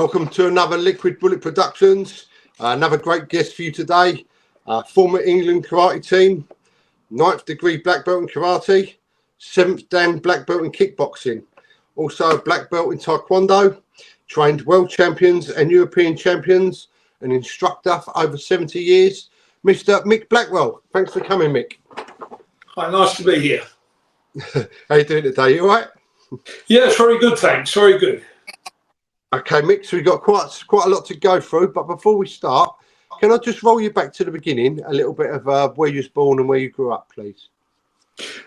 Welcome to another Liquid Bullet Productions. Another great guest for you today. Former England karate team, 9th degree black belt in karate, 7th dan black belt in kickboxing. Also a black belt in Taekwondo, trained world champions and European champions, an instructor for over 70 years. Mr. Mick Blackwell, thanks for coming, Mick. Hi, nice to be here. How are you doing today? You all right? Yes, very good, thanks. Very good. Okay, Mick, so we've got quite a lot to go through, but before we start, can I just roll you back to the beginning, a little bit of where you was born and where you grew up, please?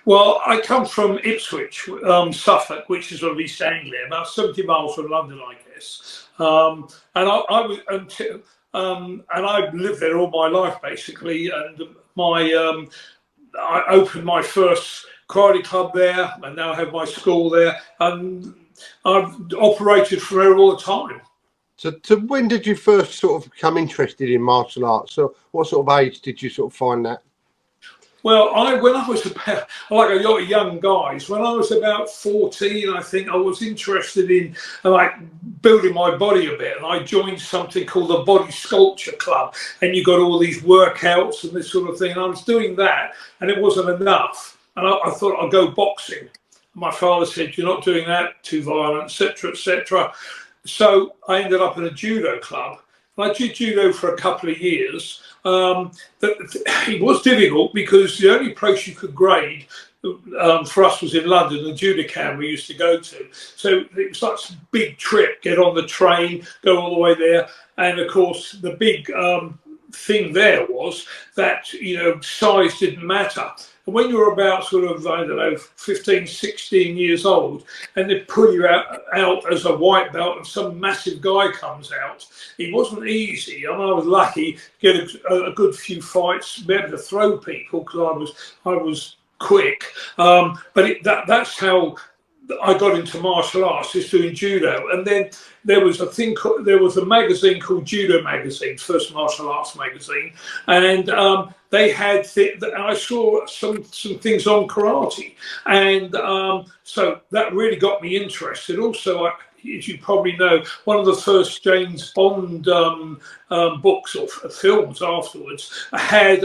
Well, I come from Ipswich, Suffolk, which is sort of East Anglia, about 70 miles from London, I guess. And I've lived there all my life, basically. And I opened my first karate club there, and now I have my school there. And I've operated from there all the time. So when did you first sort of become interested in martial arts? So what sort of age did you sort of find that? Well, when I was about, like a lot of young guys, when I was about 14, I think I was interested in like building my body a bit, and I joined something called the Body Sculpture Club, and you got all these workouts and this sort of thing. And I was doing that, and it wasn't enough, and I thought I'd go boxing. My father said, "You're not doing that, too violent, etc., etc." So I ended up in a judo club. I did judo for a couple of years. It was difficult because the only place you could grade for us was in London, the Judo we used to go to. So it was such a big trip, get on the train, go all the way there. And of course, the big thing there was that, you know, size didn't matter. And when you're about sort of, I don't know, 15, 16 years old, and they pull you out as a white belt and some massive guy comes out, it wasn't easy. I mean, I was lucky to get a good few fights, be able to throw people because I was quick. But that's how I got into martial arts, is doing judo. And then there was a magazine called Judo magazine, first martial arts magazine, and they had I saw some things on karate, and so that really got me interested. Also, as you probably know, one of the first James Bond books or films afterwards had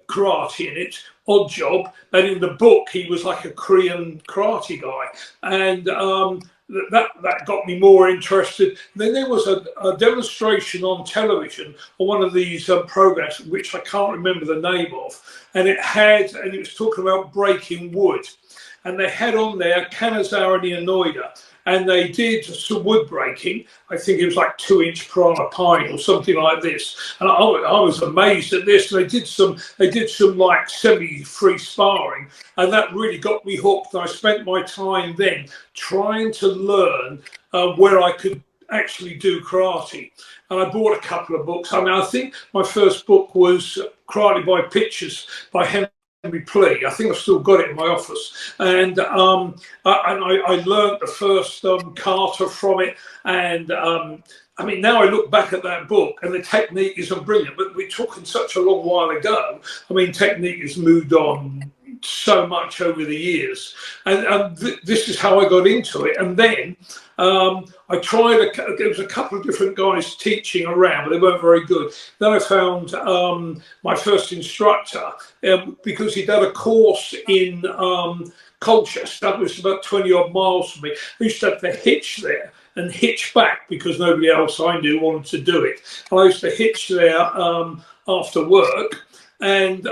karate in it. Odd Job, and in the book he was like a Korean karate guy, and that got me more interested. Then there was a demonstration on television on one of these programs, which I can't remember the name of, and it was talking about breaking wood, and they had on there Kanazawa Inoida, and they did some wood breaking. I think it was like 2-inch piranha pine or something like this. And I was amazed at this. And they did some like semi-free sparring, and that really got me hooked. And I spent my time then trying to learn where I could actually do karate. And I bought a couple of books. I mean, I think my first book was Karate by Pictures by Henry Plea. I think I've still got it in my office, and I learned the first kata from it, and I mean, now I look back at that book and the technique isn't brilliant, but we're talking such a long while ago. I mean, technique has moved on so much over the years, and this is how I got into it. And then I tried, there was a couple of different guys teaching around, but they weren't very good. Then I found my first instructor, because he did a course in Colchester. That was about 20 odd miles from me. I used to have to hitch there and hitch back because nobody else I knew wanted to do it. And I used to hitch there after work, and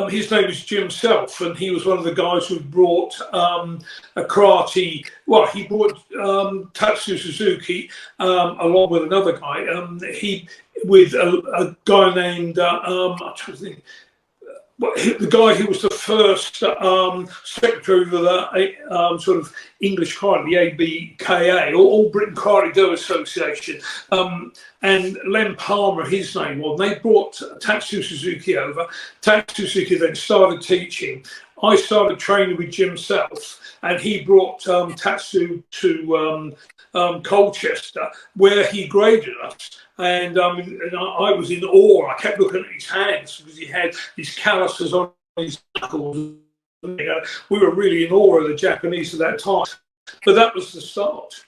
his name is Jim Self, and he was one of the guys who brought a karate. Well, he brought Tatsu Suzuki along with another guy. With a guy named I'm trying to think. The guy who was the first secretary of the sort of English karate, the ABKA, All Britain Karate Do Association, and Len Palmer, his name was. They brought Tatsu Suzuki over. Tatsu Suzuki then started teaching. I started training with Jim Self, and he brought Tatsu to Colchester, where he graded us. And I was in awe. I kept looking at his hands because he had these calluses on his knuckles. We were really in awe of the Japanese at that time. But that was the start.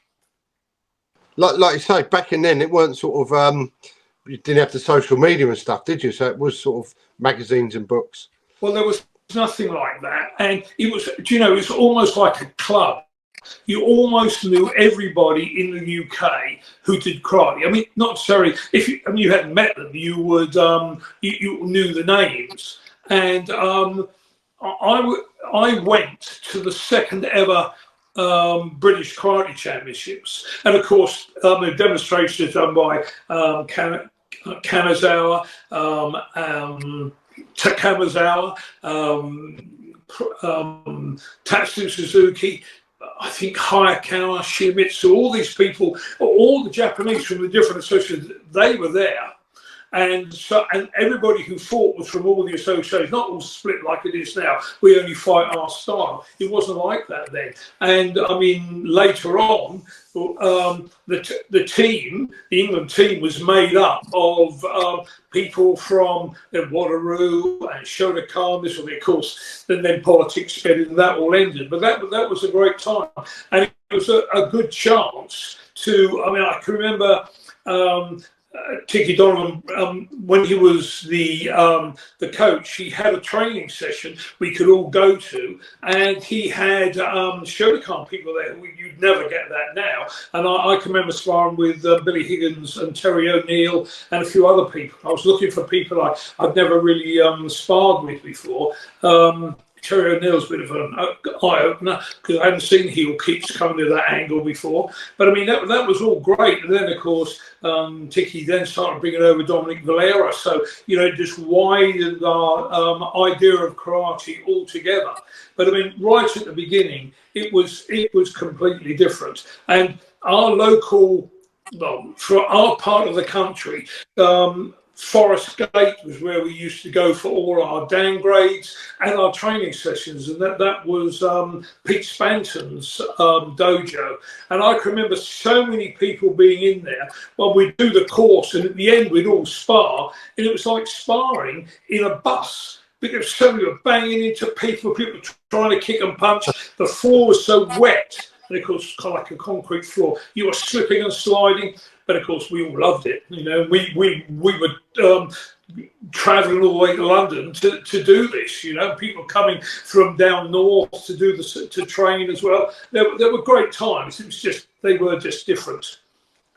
like you say, back in then it weren't sort of you didn't have the social media and stuff, did you? So it was sort of magazines and books. Well, there was nothing like that, and it was, you know, it was almost like a club. You almost knew everybody in the UK who did karate. I mean, not necessarily if you, I mean, you hadn't met them, you would you knew the names. And I went to the second ever British Karate Championships, and of course, the demonstrations done by Kanazawa, Takamazawa, Tatsu Suzuki, I think Hayakawa, Shimizu, all these people, all the Japanese from the different associations, they were there. And so, and everybody who fought was from all the associations, not all split like it is now. We only fight our style. It wasn't like that then. And I mean, later on, the team, the England team, was made up of people from Waterloo and Shotokan. This will be, of course, then politics sped and that all ended. But that was a great time, and it was a good chance to. I mean, I can remember. Tiki Donovan, when he was the coach, he had a training session we could all go to, and he had Shotokan people there. You'd never get that now. And I can remember sparring with Billy Higgins and Terry O'Neill and a few other people. I was looking for people I'd never really sparred with before. Terry O'Neill's a bit of an eye-opener because I hadn't seen heel kicks coming to that angle before. But I mean, that was all great. And then, of course, Tiki then started bringing over Dominic Valera. So, you know, just widened our idea of karate altogether. But I mean, right at the beginning, it was completely different. And our local, well, for our part of the country, Forest Gate was where we used to go for all our downgrades and our training sessions, and that was Pete Spanton's dojo. And I can remember so many people being in there. Well, we'd do the course, and at the end we'd all spar, and it was like sparring in a bus because so many were banging into people trying to kick and punch. The floor was so wet, and of course, kind of like a concrete floor. You were slipping and sliding. But of course, we all loved it. You know, we were travelling all the way to London to do this. You know, people coming from down north to do to train as well. There were great times. It was just they were just different.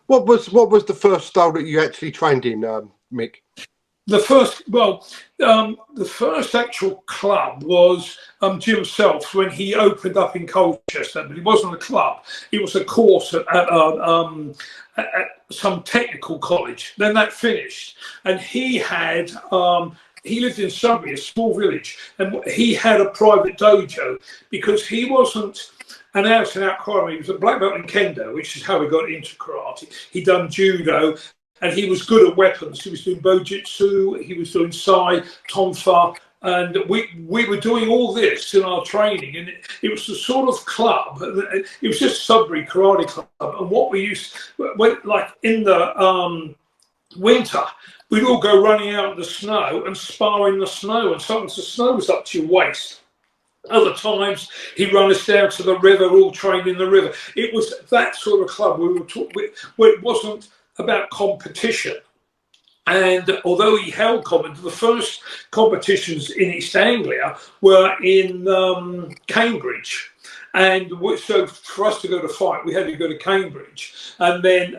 What was the first style that you actually trained in, Mick? The first actual club was Jim Self's when he opened up in Colchester, but it wasn't a club. It was a course at some technical college. Then that finished, and he had he lived in Surrey, a small village, and he had a private dojo because he wasn't an out-and-out karate. He was a black belt in kendo, which is how he got into karate. He'd done judo. And he was good at weapons. He was doing bojutsu, he was doing sai, tonfa, and we were doing all this in our training. And it was the sort of club, it was just Sudbury Karate Club. And what we used, like in the winter, we'd all go running out in the snow and spar in the snow. And sometimes the snow was up to your waist. Other times he'd run us down to the river, all trained in the river. It was that sort of club we were where it wasn't about competition. And although he held the first competitions in East Anglia were in Cambridge. And so for us to go to fight, we had to go to Cambridge. And then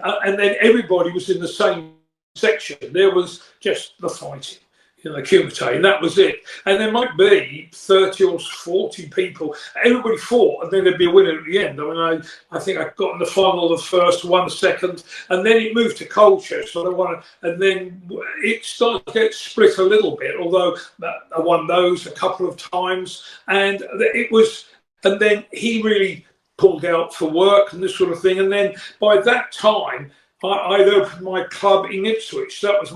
everybody was in the same section. There was just the fighting. You know, Kumite, and that was it. And there might be 30 or 40 people. Everybody fought, and then there'd be a winner at the end. I mean, I think I got in the final the first, won the second, and then it moved to Colchester. So I won, and then it started to get split a little bit. Although I won those a couple of times, and it was. And then he really pulled out for work and this sort of thing. And then by that time, I'd opened my club in Ipswich. That was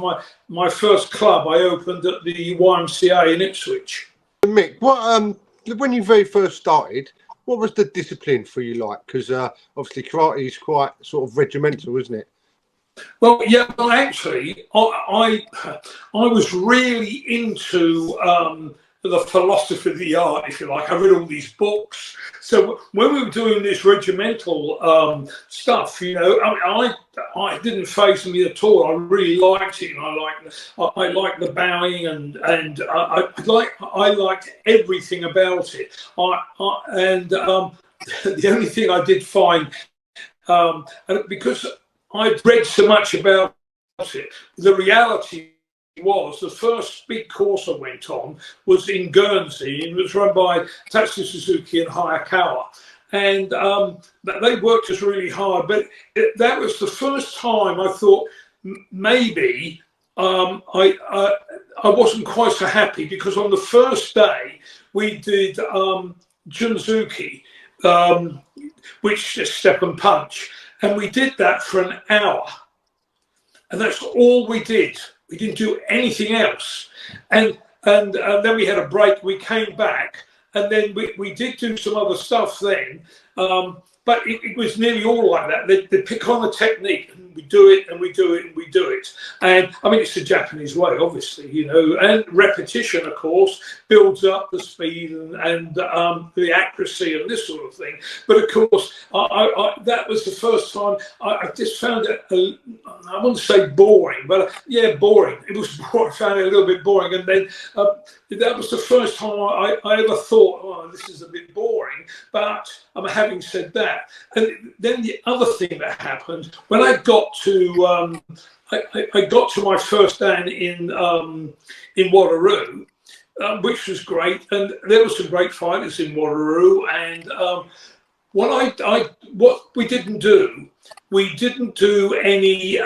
my first club I opened at the YMCA in Ipswich. Mick, what when you very first started, what was the discipline for you like? Because obviously karate is quite sort of regimental, isn't it? Well, yeah. Well, actually, I was really into the philosophy of the art, if you like. I read all these books. So when we were doing this regimental stuff, you know, I didn't faze me at all. I really liked it, and I liked the bowing, and I liked everything about it. The only thing I did find, and because I'd read so much about it, the reality was the first big course I went on was in Guernsey, and it was run by Tatsu Suzuki and Hayakawa, and they worked us really hard. But that was the first time I thought maybe I wasn't quite so happy, because on the first day we did Junzuki, which is step and punch, and we did that for an hour, and that's all we did. We didn't do anything else, and then we had a break. We came back, and then we did do some other stuff then, but it was nearly all like that. They pick on a technique, and we do it, and we do it, and we do it. And I mean, it's the Japanese way, obviously, you know, and repetition, of course, builds up the speed and the accuracy and this sort of thing. But of course, that was the first time I just found it, I wouldn't say boring, but yeah, boring. It was boring. I found it a little bit boring. And then that was the first time I ever thought, oh, this is a bit boring. But having said that, and then the other thing that happened, when I got to I got to my first dan in Waterloo, which was great, and there were some great fighters in Waterloo. And what we didn't do any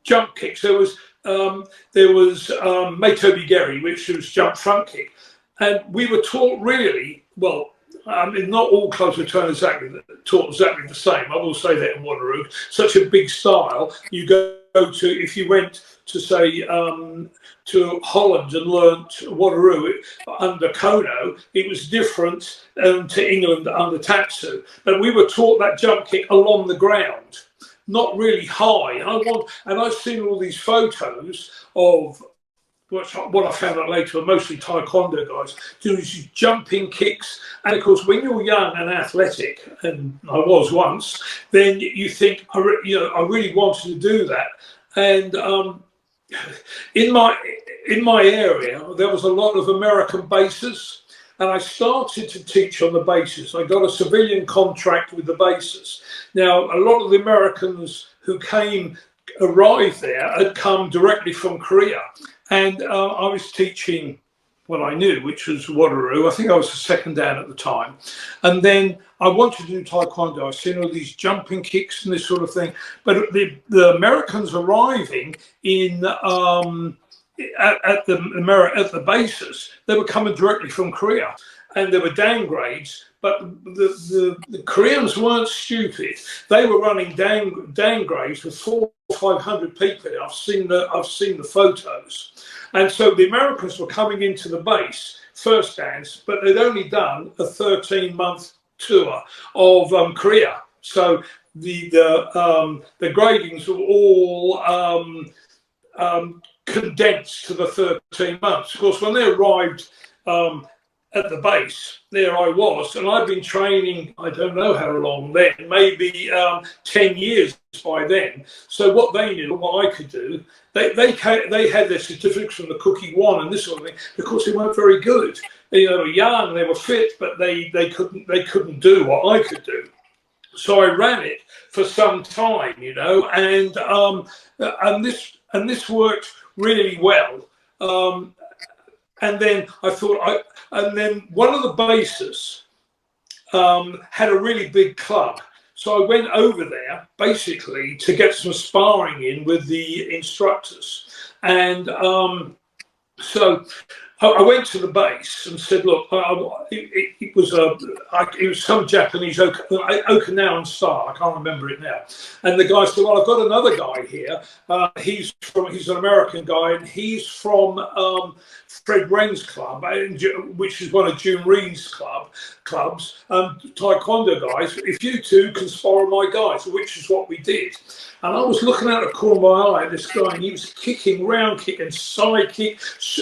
jump kicks. There was Maito Bigeri, which was jump front kick, and we were taught really well. I mean, not all clubs were taught exactly the same. I will say that in Waterloo, such a big style. You go to, if you went to say to Holland and learnt Waterloo under Kono, it was different to England under Tatsu. But we were taught that jump kick along the ground, not really high. And I've seen all these photos of what I found out later, mostly Taekwondo guys, do these jumping kicks. And of course, when you're young and athletic, and I was once, then you think, I really wanted to do that. And in my area, there was a lot of American bases, and I started to teach on the bases. I got a civilian contract with the bases. Now, a lot of the Americans who arrived there had come directly from Korea. And I was teaching what I knew, which was Waterloo. I think I was the second dan at the time. And then I wanted to do Taekwondo. I've seen all these jumping kicks and this sort of thing. But the Americans arriving in at the bases, they were coming directly from Korea. And there were downgrades, but the Koreans weren't stupid. They were running downgrades with 400 or 500 people. I've seen the photos, and so the Americans were coming into the base first dance, but they'd only done a 13-month tour of Korea. So the gradings were all condensed to the 13 months. Of course, when they arrived at the base, there I was, and I'd been training, I don't know how long then, maybe 10 years by then. So what they knew, what I could do, they had their certificates from the Cookie One and this sort of thing. Of course, they weren't very good. They were young, they were fit, but they couldn't do what I could do. So I ran it for some time, and this worked really well. And then I thought, and then one of the bases had a really big club. So I went over there basically to get some sparring in with the instructors. And so I went to the base and said, look, it was some Japanese Okinawan style. I can't remember it now. And the guy said, well, I've got another guy here. He's an American guy, and he's from Fred Wren's club, which is one of June Reed's clubs, Taekwondo guys. If you two can spar my guys, which is what we did. And I was looking out of the corner of my eye at this guy, and he was kicking, round kick and side kick,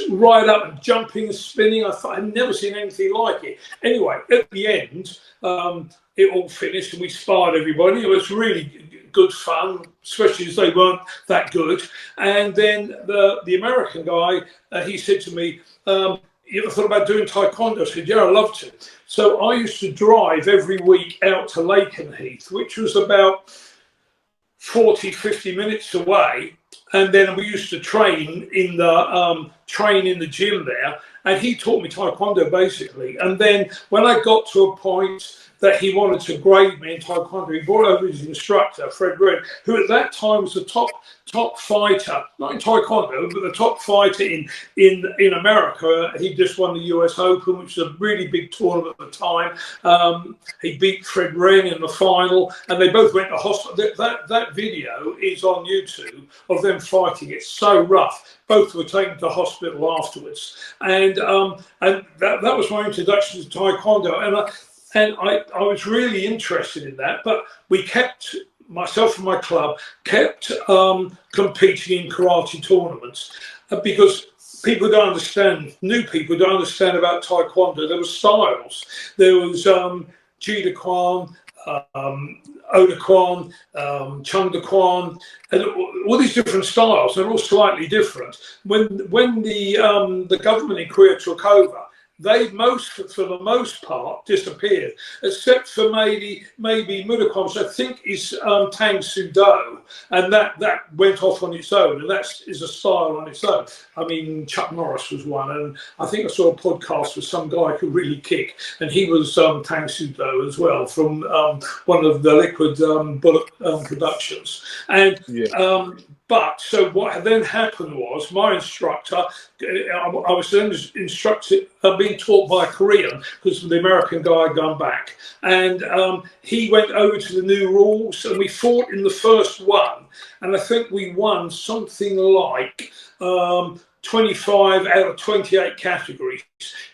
right up and jumping and spinning. I thought I'd never seen anything like it. Anyway, at the end, it all finished and we sparred everybody. It was really good fun, especially as they weren't that good. And then the American guy, he said to me, you ever thought about doing Taekwondo? I said, yeah, I'd love to. So I used to drive every week out to Lakenheath, which was about 40, 50 minutes away. And then we used to train in the gym there. And he taught me Taekwondo basically. And then when I got to a point that he wanted to grade me in Taekwondo, he brought over his instructor, Fred Wren, who at that time was the top fighter, not in Taekwondo, but the top fighter in America. He just won the US Open, which was a really big tournament at the time. He beat Fred Wren in the final, and they both went to hospital. That video is on YouTube of them fighting. It's so rough. Both were taken to hospital afterwards, and that was my introduction to Taekwondo, and I was really interested in that. But we kept, myself and my club kept competing in karate tournaments because people don't understand, new people don't understand about Taekwondo. There were styles. There was Judo Kwan, Oda Kwan, Chunda Kwan, and all these different styles. They're all slightly different. When the government in Korea took over, they for the most part disappeared, except for maybe Mudokwan, which I think is Tang Soo Do, and that went off on its own, and that is a style on its own. I mean, Chuck Norris was one, and I think I saw a podcast with some guy who could really kick, and he was Tang Soo Do as well, from one of the Liquid Bullet Productionz, and. Yeah. But so what then happened was my instructor, I was then being taught by a Korean because the American guy had gone back, and he went over to the new rules, and we fought in the first one, and I think we won something like 25 out of 28 categories.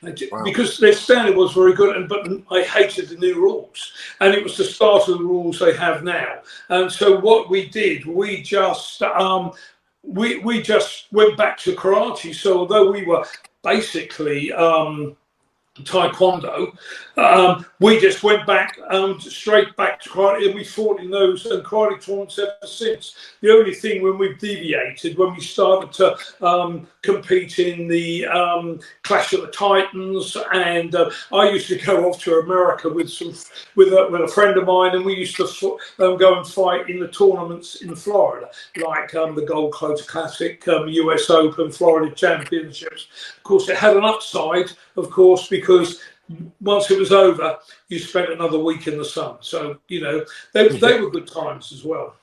Wow. Because their standard was very good, but I hated the new rules, and it was the start of the rules they have now. And so what we did, we just went back to karate. So although we were basically Taekwondo, we just went back straight back to karate, and we fought in those karate tournaments ever since. The only thing when we've deviated, when we started to compete in the Clash of the Titans, and I used to go off to America with a friend of mine, and we used to go and fight in the tournaments in Florida, like the Gold Coast Classic, US Open, Florida Championships. Of course, it had an upside, of course, because once it was over, you spent another week in the sun. So, you know, they were good times as well.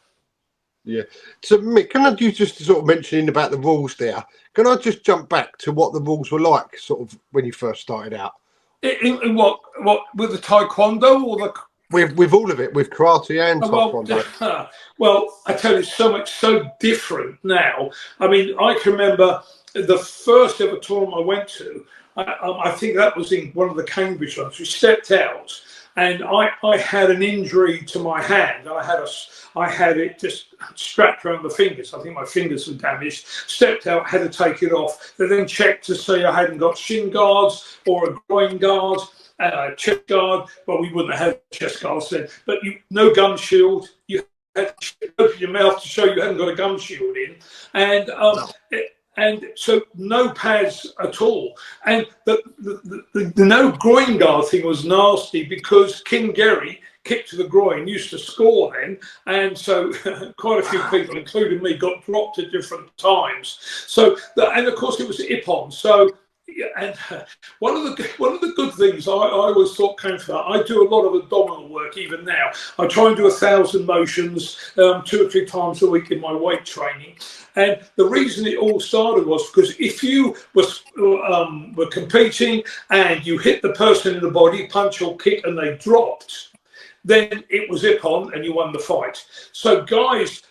Yeah. So, Mick, can I do just sort of mentioning about the rules there? Can I just jump back to what the rules were like, sort of when you first started out? In what with the Taekwondo or the? With all of it, with karate and Taekwondo. Well, I tell you, so different now. I mean, I can remember the first ever tournament I went to. I think that was in one of the Cambridge ones. We stepped out, and I had an injury to my hand. I had it just strapped around the fingers. I think my fingers were damaged. Stepped out, had to take it off. They then checked to see I hadn't got shin guards or a groin guard, chest guard. Well, we wouldn't have had chest guards then, but no gum shield. You had to open your mouth to show you hadn't got a gum shield in, and and so no pads at all. And the no groin guard thing was nasty because King Gary, kick to the groin, used to score then. And so quite a few people, including me, got dropped at different times. So, and of course it was Ippon. So, and one of the good things I always thought came from that, I do a lot of abdominal work even now. I try and do 1,000 motions 2 or 3 times a week in my weight training. And the reason it all started was because if you were competing and you hit the person in the body, punch or kick, and they dropped, then it was Ippon and you won the fight. So the guys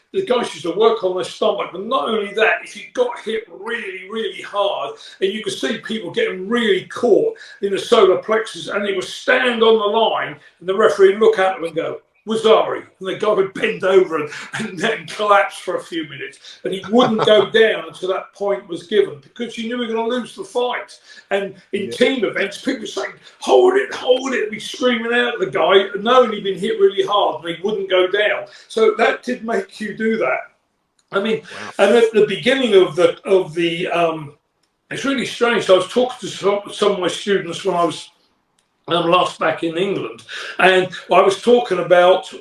used to work on their stomach, but not only that, if you got hit really, really hard, and you could see people getting really caught in the solar plexus, and they would stand on the line, and the referee would look at them and go, Wazari, and the guy would bend over and then collapse for a few minutes, and he wouldn't go down until that point was given, because you knew we were going to lose the fight. And in team events, people were saying, hold it, be screaming out at the guy, knowing he'd been hit really hard, and he wouldn't go down. So that did make you do that. I mean, and at the beginning of the it's really strange. I was talking to some of my students when I was last back in England, and I was about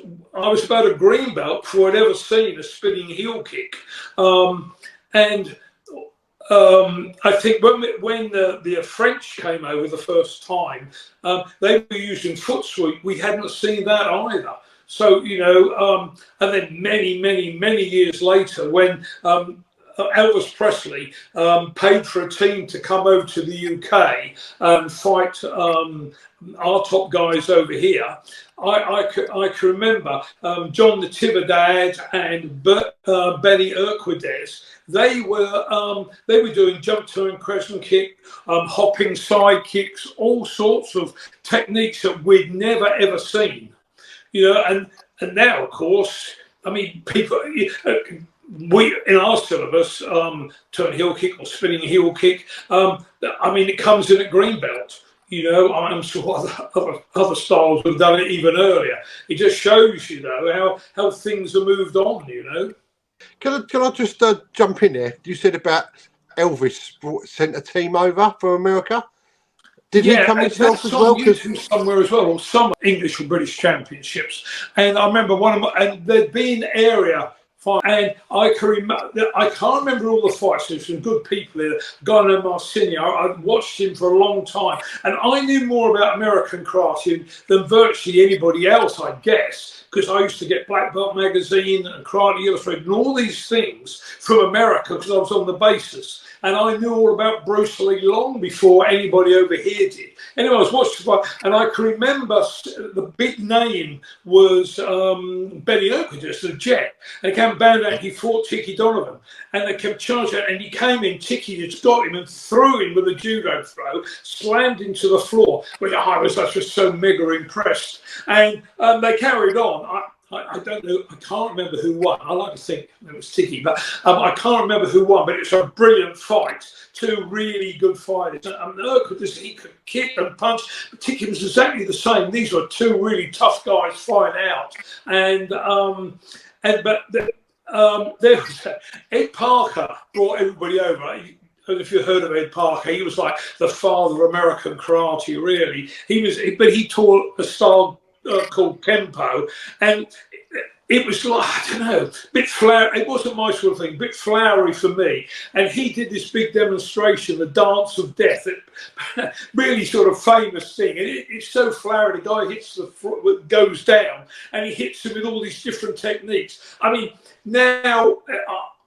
a green belt before I'd ever seen a spinning heel kick. I think when the French came over the first time, they were using foot sweep. We hadn't seen that either. So, and then many years later, when Elvis Presley paid for a team to come over to the UK and fight our top guys over here, I can remember John Natividad and Benny Urquidez. They were doing jump turn, crescent kick, hopping side kicks, all sorts of techniques that we'd never ever seen. And now, of course, I mean, people, we in our syllabus, turn heel kick or spinning heel kick, I mean, it comes in at green belt. I'm sure other styles have done it even earlier. It just shows, how things are moved on. Can I just jump in there? You said about Elvis sent a team over from America. Did he come himself as well? Somewhere as well, or some English or British championships. And I remember and there'd been area fight, and I can't remember all the fights. There's some good people here. A guy named Marcini, I'd watched him for a long time, and I knew more about American karate than virtually anybody else, I guess, because I used to get Black Belt magazine and Karate Illustrated and all these things from America, because I was on the basis. And I knew all about Bruce Lee long before anybody over here did. Anyway, I was watching the fight, and I can remember the big name was Benny Urquidez, the Jet. And he came bound out, he fought Tiki Donovan. And they kept charging, and he came in, Tiki just got him and threw him with a judo throw, slammed into the floor, which I was just so mega impressed. And they carried on. I don't know, I can't remember who won. I like to think it was Tiki, but I can't remember who won, but it's a brilliant fight. Two really good fighters. He could kick and punch, but Tiki was exactly the same. These were two really tough guys fighting out. There was Ed Parker brought everybody over. I don't know if you heard of Ed Parker. He was like the father of American karate, really. But he taught a style called Kempo, and it was like, I don't know, a bit flowery. It wasn't my sort of thing, a bit flowery for me. And he did this big demonstration, the Dance of Death, really sort of famous thing. And it's so flowery. The guy hits goes down, and he hits him with all these different techniques. I mean, now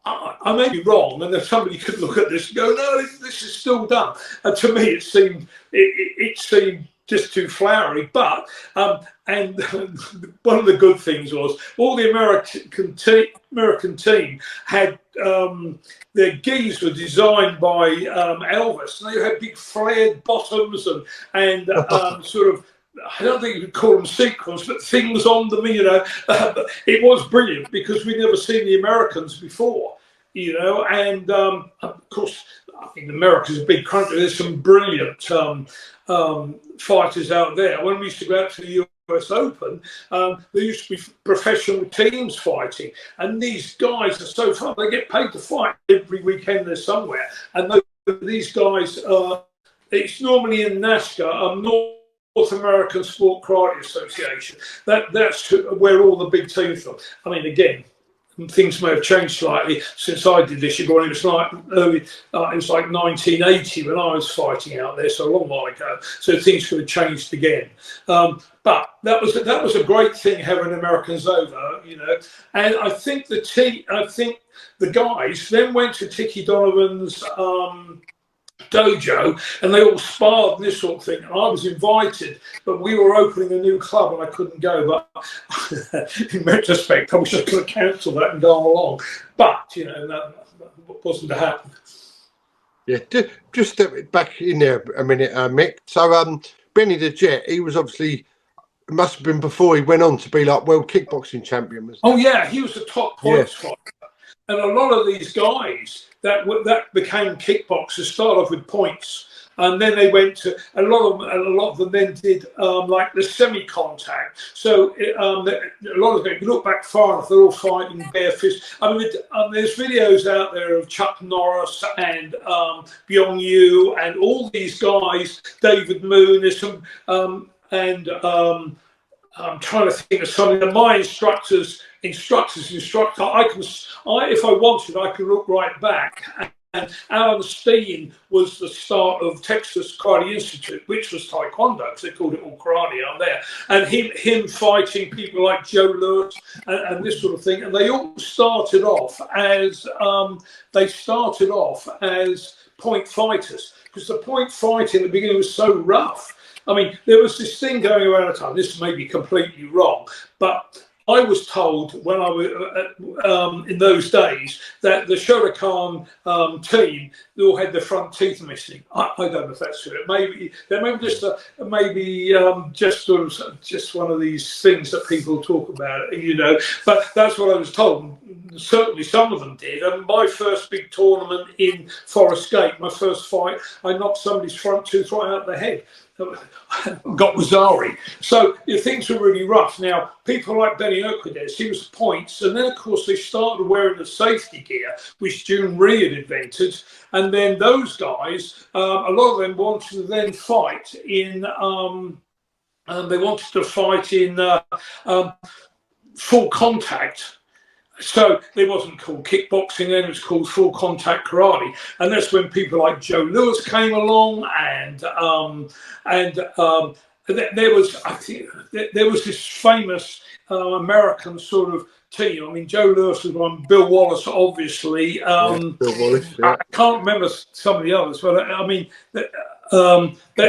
I may be wrong, and if somebody could look at this and go, no, this is still done. And to me, it seemed just too flowery, but and one of the good things was all the American team had their gis were designed by Elvis, and they had big flared bottoms and sort of, I don't think you could call them sequins, but things on them, but it was brilliant because we'd never seen the Americans before, and of course, I think America's a big country. There's some brilliant fighters out there. When we used to go out to the US Open, there used to be professional teams fighting, and these guys are so fun. They get paid to fight every weekend. They're somewhere, and these guys, it's normally in NASCAR, North American Sport Karate Association. That's where all the big teams are. I mean, again, things may have changed slightly since I did this. It was like it was like 1980 when I was fighting out there, so a long while ago. So things could have changed again. But that was a great thing having Americans over, And I think the guys then went to Tiki Donovan's dojo, and they all sparred and this sort of thing. And I was invited, but we were opening a new club and I couldn't go. But in retrospect, I wish I could have cancelled that and gone along. But that wasn't to happen. Yeah, just step back in there a minute, Mick. So Benny the Jet, he was obviously it must have been before he went on to be like world kickboxing champion. Oh yeah, he was a top points fighter, and a lot of these guys that became kickboxers started off with points. And then they went to a lot of them then did like the semi-contact. So a lot of them, if you look back far enough, they're all fighting bare fists. I mean, there's videos out there of Chuck Norris and Byung Yu and all these guys, David Moon. There's some I'm trying to think of something. And my instructor. If I wanted, I could look right back. And Alan Steen was the start of Texas Karate Institute, which was Taekwondo, because they called it all karate out there. And him fighting people like Joe Lewis and this sort of thing. And they all started off as point fighters, because the point fighting at the beginning was so rough. I mean, there was this thing going around at the time. This may be completely wrong, but I was told when I was in those days that the Shotokan team, they all had their front teeth missing. I don't know if that's true. Maybe just one of these things that people talk about, you know. But that's what I was told. Certainly, some of them did. And my first big tournament in Forest Gate, my first fight, I knocked somebody's front tooth right out of the head. Got Mazzari. So things were really rough. Now, people like Benny Urquidez, he was points, and then of course they started wearing the safety gear, which June Rhee had invented, and then those guys, a lot of them wanted to then fight in, full contact. So it wasn't called kickboxing then, it was called full contact karate. And that's when people like Joe Lewis came along and there was this famous American sort of team. I mean, Joe Lewis was one, Bill Wallace, obviously. Bill Wallace, yeah. I can't remember some of the others, but I mean,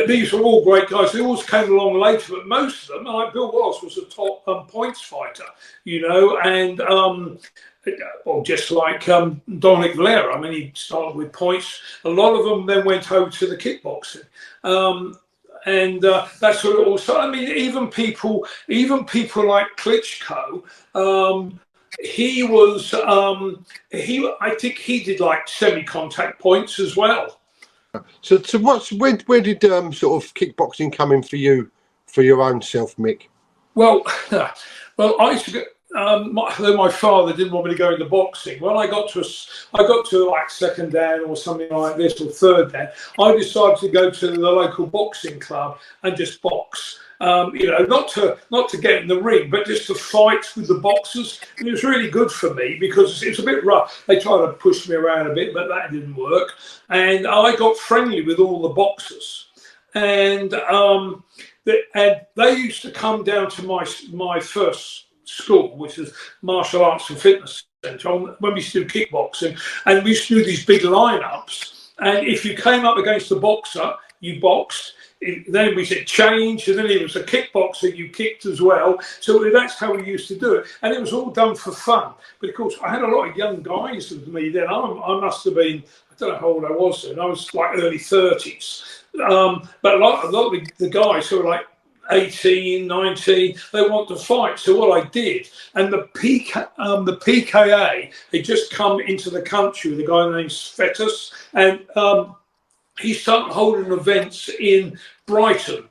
these were all great guys. They always came along later, but most of them, like Bill Wallace, was a top points fighter, you know, and or just like Dominic Valera. I mean, he started with points. A lot of them then went over to the kickboxing. And that's what it all started. I mean, even people like Klitschko, I think he did like semi-contact points as well. So where did sort of kickboxing come in for you, for your own self, Mick? Well, I used to get. My father didn't want me to go into boxing. When I got to like second dan or something like this, or third dan, I decided to go to the local boxing club and just box. You know, not to get in the ring, but just to fight with the boxers. And it was really good for me because it's a bit rough. They tried to push me around a bit, but that didn't work. And I got friendly with all the boxers, and they used to come down to my first school, which is Martial Arts and Fitness Centre, when we used to do kickboxing, and we used to do these big lineups. And if you came up against a boxer, you boxed. Then we said change, and then it was a kickboxer, you kicked as well. So that's how we used to do it, and it was all done for fun. But of course, I had a lot of young guys with me then. I must have been, I don't know how old I was then. I was like early 30s. But a lot of the guys who were like 18, 19, they want to fight. So what I did, and the PKA had just come into the country with a guy named Svetus, and he started holding events in Brighton,